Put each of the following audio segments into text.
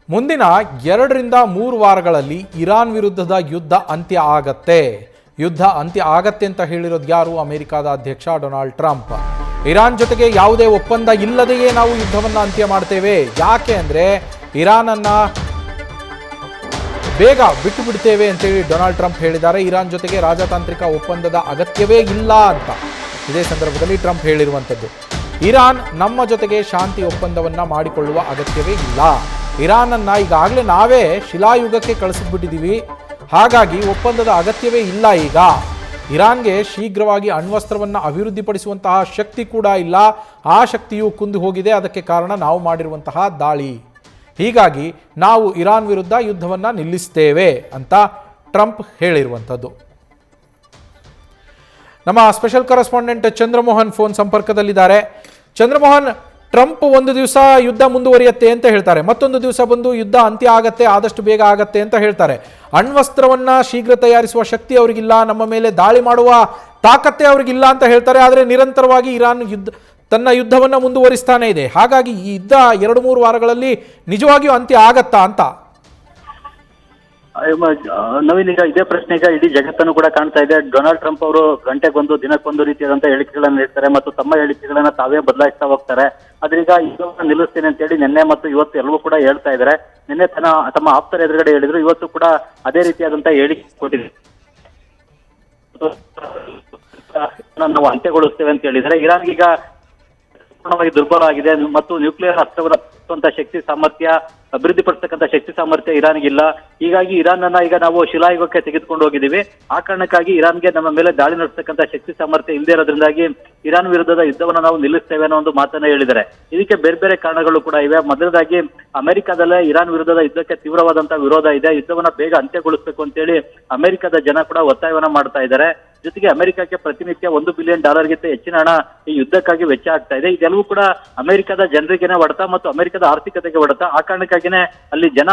ಮುಂದಿನ 2-3 ವಾರಗಳಲ್ಲಿ ಇರಾನ್ ವಿರುದ್ಧದ ಯುದ್ಧ ಅಂತ್ಯ ಆಗತ್ತೆ ಅಂತ ಹೇಳಿರೋದು ಯಾರು? ಅಮೆರಿಕದ ಅಧ್ಯಕ್ಷ ಡೊನಾಲ್ಡ್ ಟ್ರಂಪ್. ಇರಾನ್ ಜೊತೆಗೆ ಯಾವುದೇ ಒಪ್ಪಂದ ಇಲ್ಲದೆಯೇ ನಾವು ಯುದ್ಧವನ್ನು ಅಂತ್ಯ ಮಾಡ್ತೇವೆ. ಯಾಕೆ ಅಂದರೆ ಇರಾನನ್ನು ಬೇಗ ಬಿಟ್ಟು ಬಿಡ್ತೇವೆ ಅಂತೇಳಿ ಡೊನಾಲ್ಡ್ ಟ್ರಂಪ್ ಹೇಳಿದ್ದಾರೆ. ಇರಾನ್ ಜೊತೆಗೆ ರಾಜತಾಂತ್ರಿಕ ಒಪ್ಪಂದದ ಅಗತ್ಯವೇ ಇಲ್ಲ ಅಂತ ಇದೇ ಸಂದರ್ಭದಲ್ಲಿ ಟ್ರಂಪ್ ಹೇಳಿರುವಂಥದ್ದು. ಇರಾನ್ ನಮ್ಮ ಜೊತೆಗೆ ಶಾಂತಿ ಒಪ್ಪಂದವನ್ನು ಮಾಡಿಕೊಳ್ಳುವ ಅಗತ್ಯವೇ ಇಲ್ಲ. ಇರಾನನ್ನು ಈಗಾಗಲೇ ನಾವೇ ಶಿಲಾಯುಗಕ್ಕೆ ಕಳಿಸಿಬಿಟ್ಟಿದ್ದೀವಿ. ಹಾಗಾಗಿ ಒಪ್ಪಂದದ ಅಗತ್ಯವೇ ಇಲ್ಲ. ಈಗ ಇರಾನ್ಗೆ ಶೀಘ್ರವಾಗಿ ಅಣ್ವಸ್ತ್ರವನ್ನು ಅಭಿವೃದ್ಧಿಪಡಿಸುವಂತಹ ಶಕ್ತಿ ಕೂಡ ಇಲ್ಲ. ಆ ಶಕ್ತಿಯು ಕುಂದು ಹೋಗಿದೆ. ಅದಕ್ಕೆ ಕಾರಣ ನಾವು ಮಾಡಿರುವಂತಹ ದಾಳಿ. ಹೀಗಾಗಿ ನಾವು ಇರಾನ್ ವಿರುದ್ಧ ಯುದ್ಧವನ್ನು ನಿಲ್ಲಿಸ್ತೇವೆ ಅಂತ ಟ್ರಂಪ್ ಹೇಳಿರುವಂಥದ್ದು. ನಮ್ಮ ಸ್ಪೆಷಲ್ ಕರೆಸ್ಪಾಂಡೆಂಟ್ ಚಂದ್ರಮೋಹನ್ ಫೋನ್ ಸಂಪರ್ಕದಲ್ಲಿದ್ದಾರೆ. ಚಂದ್ರಮೋಹನ್, ಟ್ರಂಪ್ ಒಂದು ದಿವಸ ಯುದ್ಧ ಮುಂದುವರಿಯುತ್ತೆ ಅಂತ ಹೇಳ್ತಾರೆ, ಮತ್ತೊಂದು ದಿವಸ ಬಂದು ಯುದ್ಧ ಅಂತ್ಯ ಆಗತ್ತೆ, ಆದಷ್ಟು ಬೇಗ ಆಗತ್ತೆ ಅಂತ ಹೇಳ್ತಾರೆ. ಅಣ್ವಸ್ತ್ರವನ್ನ ಶೀಘ್ರ ತಯಾರಿಸುವ ಶಕ್ತಿ ಅವರಿಗಿಲ್ಲ, ನಮ್ಮ ಮೇಲೆ ದಾಳಿ ಮಾಡುವ ತಾಕತ್ತೆ ಅವರಿಗಿಲ್ಲ ಅಂತ ಹೇಳ್ತಾರೆ. ಆದರೆ ನಿರಂತರವಾಗಿ ಇರಾನ್ ತನ್ನ ಯುದ್ಧವನ್ನು ಮುಂದುವರಿಸ್ತಾನೆ ಇದೆ. ಹಾಗಾಗಿ ಈ ಯುದ್ಧ 2-3 ವಾರಗಳಲ್ಲಿ ನಿಜವಾಗಿಯೂ ಅಂತ್ಯ ಆಗತ್ತಾ ಅಂತ? ನವೀನ್, ಈಗ ಇದೇ ಪ್ರಶ್ನೆ ಈಗ ಇಡೀ ಜಗತ್ತನ್ನು ಕೂಡ ಕಾಣ್ತಾ ಇದೆ. ಡೊನಾಲ್ಡ್ ಟ್ರಂಪ್ ಅವರು ಗಂಟೆಗೊಂದು ದಿನಕ್ಕೊಂದು ರೀತಿಯಾದಂತಹ ಹೇಳಿಕೆಗಳನ್ನು ನೀಡ್ತಾರೆ ಮತ್ತು ತಮ್ಮ ಹೇಳಿಕೆಗಳನ್ನ ತಾವೇ ಬದಲಾಯಿಸ್ತಾ ಹೋಗ್ತಾರೆ. ಆದ್ರೀಗ ಯುದ್ಧವನ್ನು ನಿಲ್ಲಿಸ್ತೇನೆ ಅಂತ ಹೇಳಿ ನಿನ್ನೆ ಮತ್ತು ಇವತ್ತು ಎಲ್ಲವೂ ಕೂಡ ಹೇಳ್ತಾ ಇದ್ದಾರೆ. ನಿನ್ನೆ ತಮ್ಮ ಆಪ್ತರ ಎದುರುಗಡೆ ಹೇಳಿದ್ರು, ಇವತ್ತು ಕೂಡ ಅದೇ ರೀತಿಯಾದಂತಹ ಹೇಳಿಕೆ ಕೊಟ್ಟಿದ್ದಾರೆ. ನಾವು ಅಂತ್ಯಗೊಳಿಸ್ತೇವೆ ಅಂತ ಹೇಳಿದ್ದಾರೆ. ಇರಾನ್ ಈಗ ಸಂಪೂರ್ಣವಾಗಿ ದುರ್ಬಲ ಆಗಿದೆ ಮತ್ತು ನ್ಯೂಕ್ಲಿಯರ್ ಅಸ್ತ್ರವನ್ನು ಶಕ್ತಿ ಸಾಮರ್ಥ್ಯ ಅಭಿವೃದ್ಧಿಪಡಿಸತಕ್ಕಂಥ ಶಕ್ತಿ ಸಾಮರ್ಥ್ಯ ಇರಾನ್ಗಿಲ್ಲ. ಹೀಗಾಗಿ ಇರಾನ್ ಅನ್ನ ಈಗ ನಾವು ಶಿಲಾಯುಗಕ್ಕೆ ತೆಗೆದುಕೊಂಡು ಹೋಗಿದ್ದೀವಿ. ಆ ಕಾರಣಕ್ಕಾಗಿ ಇರಾನ್ಗೆ ನಮ್ಮ ಮೇಲೆ ದಾಳಿ ನಡೆಸತಕ್ಕಂಥ ಶಕ್ತಿ ಸಾಮರ್ಥ್ಯ ಇಲ್ಲದೆ ಇರೋದ್ರಿಂದಾಗಿ ಇರಾನ್ ವಿರುದ್ಧದ ಯುದ್ಧವನ್ನು ನಾವು ನಿಲ್ಲಿಸ್ತೇವೆ ಅನ್ನೋ ಒಂದು ಮಾತನ್ನ ಹೇಳಿದ್ದಾರೆ. ಇದಕ್ಕೆ ಬೇರೆ ಬೇರೆ ಕಾರಣಗಳು ಕೂಡ ಇವೆ. ಮೊದಲದಾಗಿ ಅಮೆರಿಕದಲ್ಲೇ ಇರಾನ್ ವಿರುದ್ಧದ ಯುದ್ಧಕ್ಕೆ ತೀವ್ರವಾದಂತಹ ವಿರೋಧ ಇದೆ. ಯುದ್ಧವನ್ನ ಬೇಗ ಅಂತ್ಯಗೊಳಿಸಬೇಕು ಅಂತೇಳಿ ಅಮೆರಿಕದ ಜನ ಕೂಡ ಒತ್ತಾಯವನ್ನ ಮಾಡ್ತಾ ಇದ್ದಾರೆ. ಜೊತೆಗೆ ಅಮೆರಿಕಕ್ಕೆ ಪ್ರತಿನಿತ್ಯ $1 ಬಿಲಿಯನ್ ಗಿಂತ ಹೆಚ್ಚಿನ ಹಣ ಈ ಯುದ್ಧಕ್ಕಾಗಿ ವೆಚ್ಚ ಆಗ್ತಾ ಇದೆ. ಇದೆಲ್ಲವೂ ಕೂಡ ಅಮೆರಿಕದ ಜನರಿಗೇನೆ ಹೊಡೆತ ಮತ್ತು ಅಮೆರಿಕದ ಆರ್ಥಿಕತೆಗೆ ಹೊಡೆತ. ಆ ಕಾರಣಕ್ಕಾಗಿನೇ ಅಲ್ಲಿ ಜನ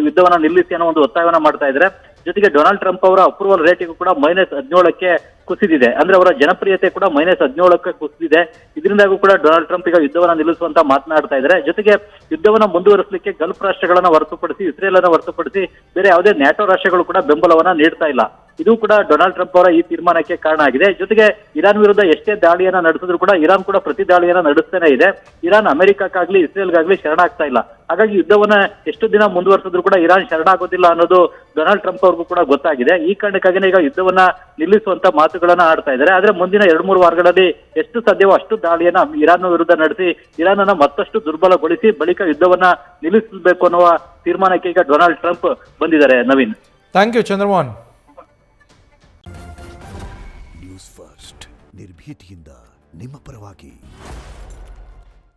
ಯುದ್ಧವನ್ನ ನಿಲ್ಲಿಸಿ ಅನ್ನೋ ಒಂದು ಒತ್ತಾಯವನ್ನ ಮಾಡ್ತಾ ಇದ್ದಾರೆ. ಜೊತೆಗೆ ಡೊನಾಲ್ಡ್ ಟ್ರಂಪ್ ಅವರ ಅಪ್ರೂವಲ್ ರೇಟಿಗೂ ಕೂಡ -17ಕ್ಕೆ ಕುಸಿದಿದೆ. ಅಂದ್ರೆ ಅವರ ಜನಪ್ರಿಯತೆ ಕೂಡ -17ಕ್ಕೆ ಕುಸಿದಿದೆ. ಇದರಿಂದಾಗೂ ಕೂಡ ಡೊನಾಲ್ಡ್ ಟ್ರಂಪ್ ಈಗ ಯುದ್ಧವನ್ನ ನಿಲ್ಲಿಸುವಂತ ಮಾತನಾಡ್ತಾ ಇದ್ದಾರೆ. ಜೊತೆಗೆ ಯುದ್ಧವನ್ನ ಮುಂದುವರಿಸಲಿಕ್ಕೆ ಗಲ್ಫ್ ರಾಷ್ಟ್ರಗಳನ್ನ ಹೊರತುಪಡಿಸಿ, ಇಸ್ರೇಲ್ ಅನ್ನ ಹೊರತುಪಡಿಸಿ ಬೇರೆ ಯಾವುದೇ ನ್ಯಾಟೋ ರಾಷ್ಟ್ರಗಳು ಕೂಡ ಬೆಂಬಲವನ್ನ ನೀಡ್ತಾ ಇಲ್ಲ. ಇದು ಕೂಡ ಡೊನಾಲ್ಡ್ ಟ್ರಂಪ್ ಅವರ ಈ ತೀರ್ಮಾನಕ್ಕೆ ಕಾರಣ ಆಗಿದೆ. ಜೊತೆಗೆ ಇರಾನ್ ವಿರುದ್ಧ ಎಷ್ಟೇ ದಾಳಿಯನ್ನ ನಡೆಸಿದ್ರು ಕೂಡ ಇರಾನ್ ಕೂಡ ಪ್ರತಿ ದಾಳಿಯನ್ನ ನಡೆಸ್ತಾನೆ ಇದೆ. ಇರಾನ್ ಅಮೆರಿಕಕ್ಕಾಗ್ಲಿ ಇಸ್ರೇಲ್ಗಾಗ್ಲಿ ಶರಣಾಗ್ತಾ ಇಲ್ಲ. ಹಾಗಾಗಿ ಯುದ್ಧವನ್ನ ಎಷ್ಟು ದಿನ ಮುಂದುವರಿಸಿದ್ರು ಕೂಡ ಇರಾನ್ ಶರಣಾಗೋದಿಲ್ಲ ಅನ್ನೋದು ಡೊನಾಲ್ಡ್ ಟ್ರಂಪ್ ಅವ್ರಿಗೂ ಕೂಡ ಗೊತ್ತಾಗಿದೆ. ಈ ಕಾರಣಕ್ಕಾಗಿನೇ ಈಗ ಯುದ್ಧವನ್ನ ನಿಲ್ಲಿಸುವಂತ ಮಾತುಗಳನ್ನ ಆಡ್ತಾ ಇದ್ದಾರೆ. ಆದ್ರೆ ಮುಂದಿನ 2-3 ವಾರಗಳಲ್ಲಿ ಎಷ್ಟು ಸಾಧ್ಯವೋ ಅಷ್ಟು ದಾಳಿಯನ್ನ ಇರಾನ್ ವಿರುದ್ಧ ನಡೆಸಿ ಇರಾನ್ ಅನ್ನ ಮತ್ತಷ್ಟು ದುರ್ಬಲಗೊಳಿಸಿ ಬಳಿಕ ಯುದ್ಧವನ್ನ ನಿಲ್ಲಿಸಬೇಕು ಅನ್ನುವ ತೀರ್ಮಾನಕ್ಕೆ ಈಗ ಡೊನಾಲ್ಡ್ ಟ್ರಂಪ್ ಬಂದಿದ್ದಾರೆ. Naveen, thank you Chandramohan. News first ನಿರ್ಭೀತಿಯಿಂದ ನಿಮ್ಮ ಪರವಾಗಿ.